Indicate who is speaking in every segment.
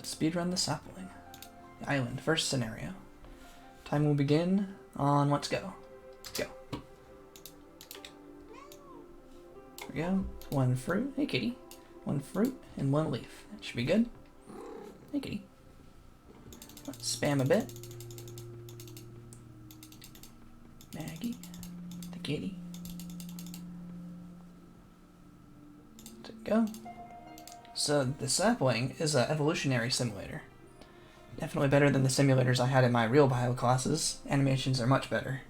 Speaker 1: Let's speedrun the Sapling. The island, first scenario. Time will begin on let's go. Go. There we go. One fruit. Hey, kitty. One fruit and one leaf. That should be good. Hey, kitty. Let's spam a bit. Maggie. The kitty. There we go. So the Sapling is an evolutionary simulator. Definitely better than the simulators I had in my real bio classes. Animations are much better.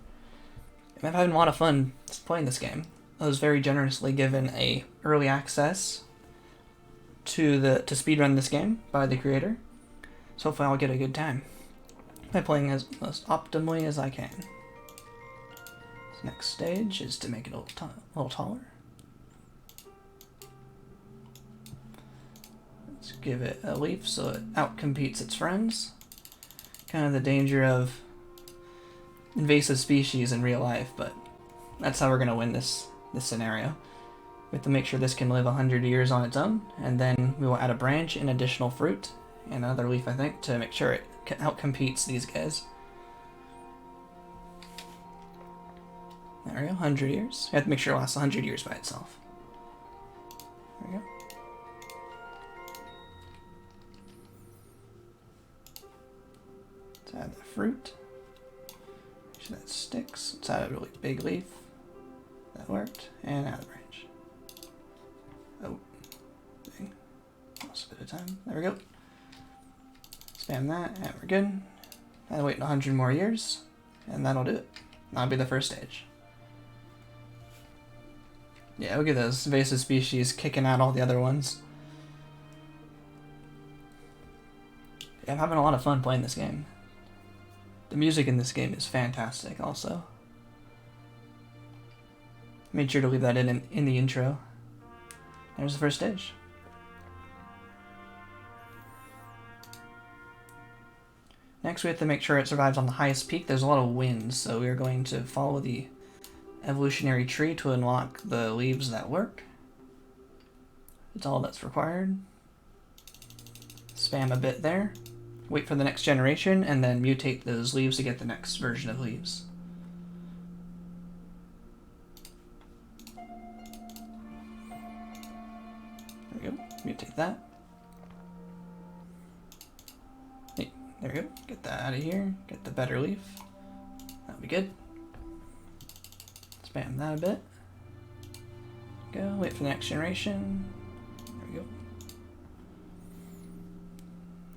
Speaker 1: And I'm having a lot of fun playing this game. I was very generously given a early access to speedrun this game by the creator. So hopefully I'll get a good time by playing as most optimally as I can. This next stage is to make it a little taller. Let's give it a leaf so it outcompetes its friends. Kind of the danger of invasive species in real life, but that's how we're going to win this scenario. We have to make sure this can live 100 years on its own, and then we will add a branch and additional fruit and another leaf, I think, to make sure it outcompetes these guys. There we go, 100 years. You have to make sure it lasts 100 years by itself. There we go. Let's add the fruit. Make sure that sticks. Let's add a really big leaf. That worked. And add the branch. Oh, dang. Lost a bit of time. There we go. Spam that, and we're good. And wait 100 more years, and that'll do it. That'll be the first stage. Yeah, look at those invasive species kicking out all the other ones. Yeah, I'm having a lot of fun playing this game. The music in this game is fantastic also. Made sure to leave that in the intro. There's the first stage. Next we have to make sure it survives on the highest peak. There's a lot of wind, so we're going to follow the evolutionary tree to unlock the leaves that work. It's all that's required. Spam a bit there. Wait for the next generation, and then mutate those leaves to get the next version of leaves. There we go. Mutate that. There we go. Get that out of here. Get the better leaf. That'll be good. Spam that a bit. Go. Wait for the next generation. There we go.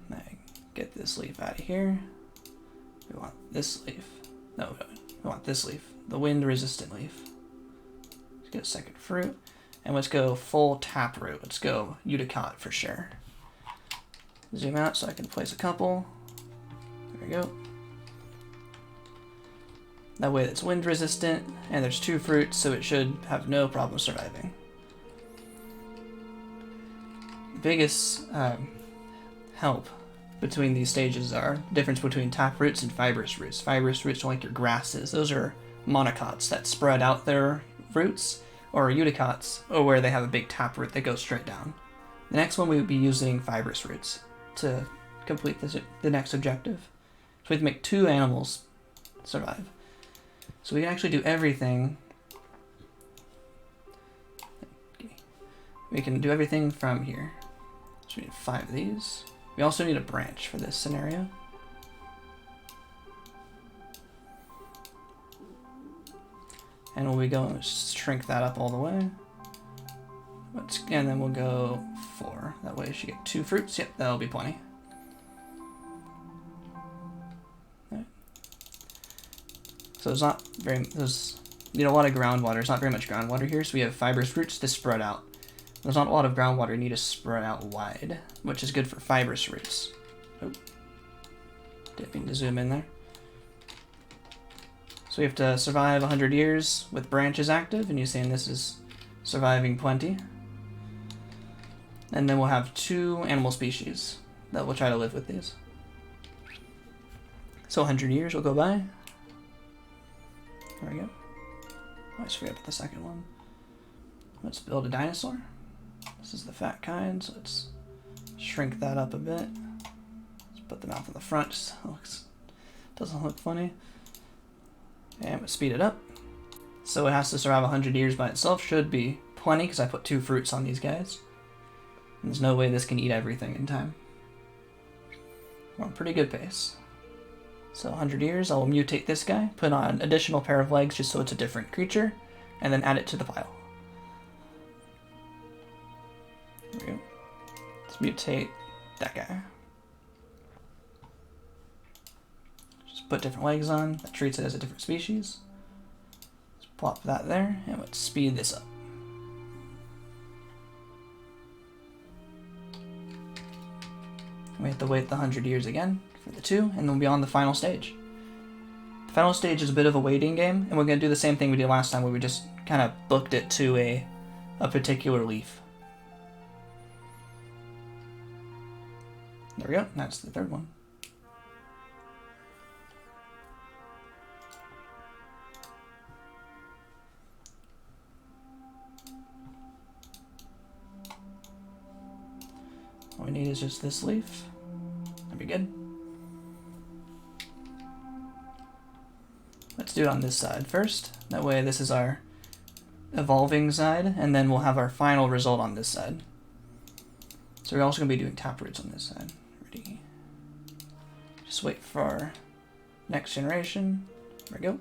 Speaker 1: Now get this leaf out of here. We want this leaf. No, we want this leaf. The wind-resistant leaf. Let's get a second fruit. And let's go full taproot. Let's go Uticot for sure. Zoom out so I can place a couple. There we go. That way it's wind resistant, and there's 2 fruits, so it should have no problem surviving. The biggest help between these stages are the difference between taproots and fibrous roots. Fibrous roots are like your grasses. Those are monocots that spread out their roots, or Uticots, or where they have a big taproot that goes straight down. The next one we would be using fibrous roots to complete the next objective. So we have to make 2 animals survive. So we can actually do everything. We can do everything from here. So we need 5 of these. We also need a branch for this scenario. And we'll be going to shrink that up all the way. And then we'll go 4. That way we should get 2 fruits. Yep, that'll be plenty. So there's need a lot of groundwater. There's not very much groundwater here, so we have fibrous roots to spread out. There's not a lot of groundwater, you need to spread out wide, which is good for fibrous roots. Oh, didn't mean to zoom in there. So we have to survive 100 years with branches active, and you're saying this is surviving plenty. And then we'll have 2 animal species that will try to live with these. So 100 years will go by. There we go. I always forget about the second one. Let's build a dinosaur. This is the fat kind, so let's shrink that up a bit. Put the mouth in the front, just doesn't look funny. And we'll speed it up. So it has to survive 100 years by itself. Should be plenty because I put 2 fruits on these guys. And there's no way this can eat everything in time. We're on pretty good pace. So 100 years, I will mutate this guy, put on an additional pair of legs just so it's a different creature, and then add it to the pile. There we go. Let's mutate that guy. Just put different legs on, that treats it as a different species. Let's plop that there, and let's speed this up. We have to wait the 100 years again for the 2, and then we'll be on the final stage. The final stage is a bit of a waiting game, and we're going to do the same thing we did last time where we just kind of booked it to a particular leaf. There we go, that's the 3rd one. All we need is just this leaf. That'd be good. Let's do it on this side first. That way this is our evolving side, and then we'll have our final result on this side. So we're also going to be doing taproots on this side. Ready. Just wait for our next generation. There we go.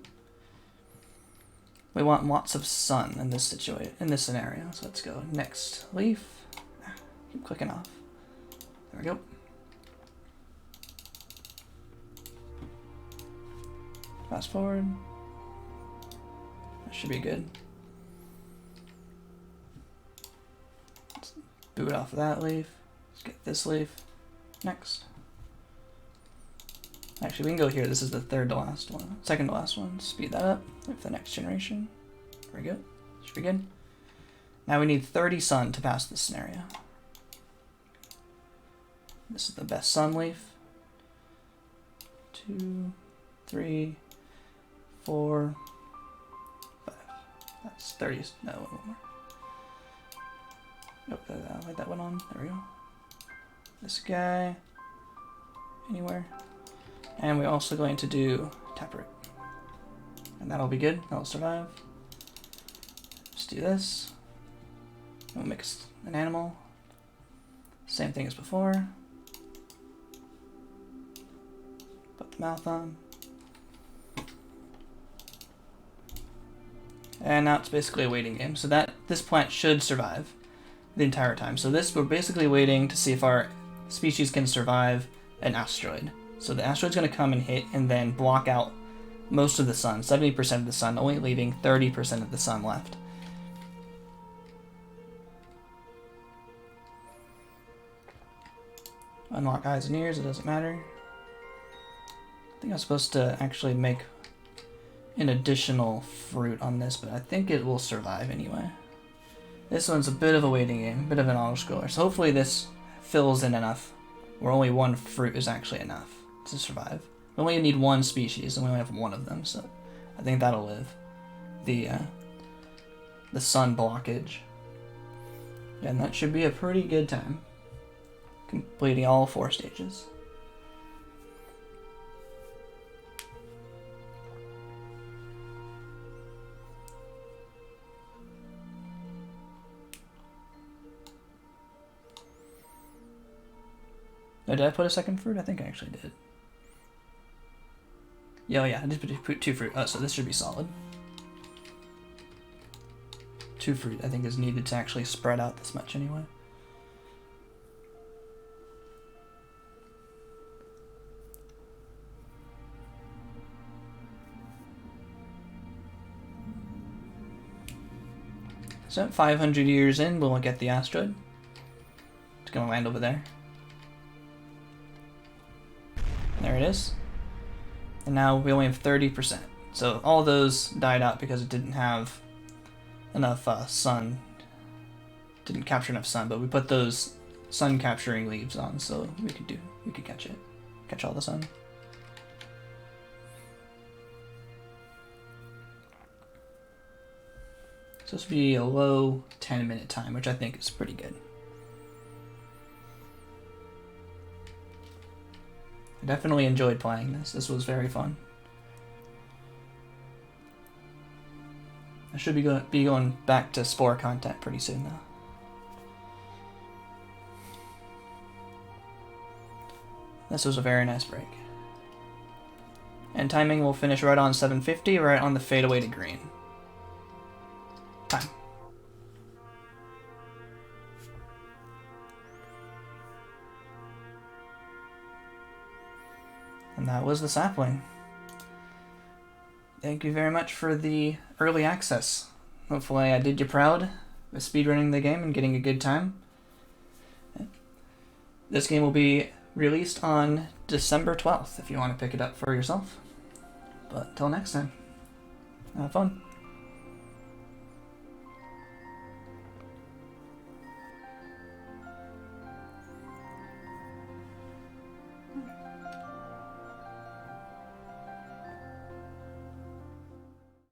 Speaker 1: We want lots of sun in this scenario. So let's go next leaf. Keep clicking off. There we go. Fast forward. That should be good. Let's boot off of that leaf. Let's get this leaf. Next. Actually, we can go here. This is the 3rd to last one. 2nd to last one. Speed that up. Wait for the next generation. There we go. Should be good. Now we need 30 sun to pass this scenario. This is the best sun leaf. 2, 3, 4, 5. That's 30. No, one more. Nope, I'll let that one on. There we go. This guy. Anywhere. And we're also going to do taproot. And that'll be good. That'll survive. Just do this. We'll mix an animal. Same thing as before. Put the mouth on. And now it's basically a waiting game. So that this plant should survive the entire time. So this, we're basically waiting to see if our species can survive an asteroid. So the asteroid's going to come and hit and then block out most of the sun, 70% of the sun, only leaving 30% of the sun left. Unlock eyes and ears, it doesn't matter. I think I'm supposed to actually make an additional fruit on this, but I think it will survive anyway. This one's a bit of a waiting game, a bit of an auto-scroller, so hopefully this fills in enough, where only 1 fruit is actually enough to survive. We only need 1 species, and we only have 1 of them, so I think that'll live. The sun blockage. And that should be a pretty good time. Completing all 4 stages. Oh, did I put a 2nd fruit? I think I actually did. Yeah, I did put 2 fruit. Oh, so this should be solid. 2 fruit, I think, is needed to actually spread out this much anyway. So 500 years in, we'll get the asteroid. It's gonna land over there. There it is. And now we only have 30%. So all those died out because it didn't have enough sun. Didn't capture enough sun, but we put those sun capturing leaves on, so we could catch it. Catch all the sun. So this would be a low 10-minute time, which I think is pretty good. I definitely enjoyed playing this. This was very fun. I should be going back to Spore content pretty soon, though. This was a very nice break. And timing will finish right on 750, right on the fadeaway to green. Time. And that was the Sapling. Thank you very much for the early access. Hopefully I did you proud with speedrunning the game and getting a good time. This game will be released on December 12th if you want to pick it up for yourself. But till next time, have fun.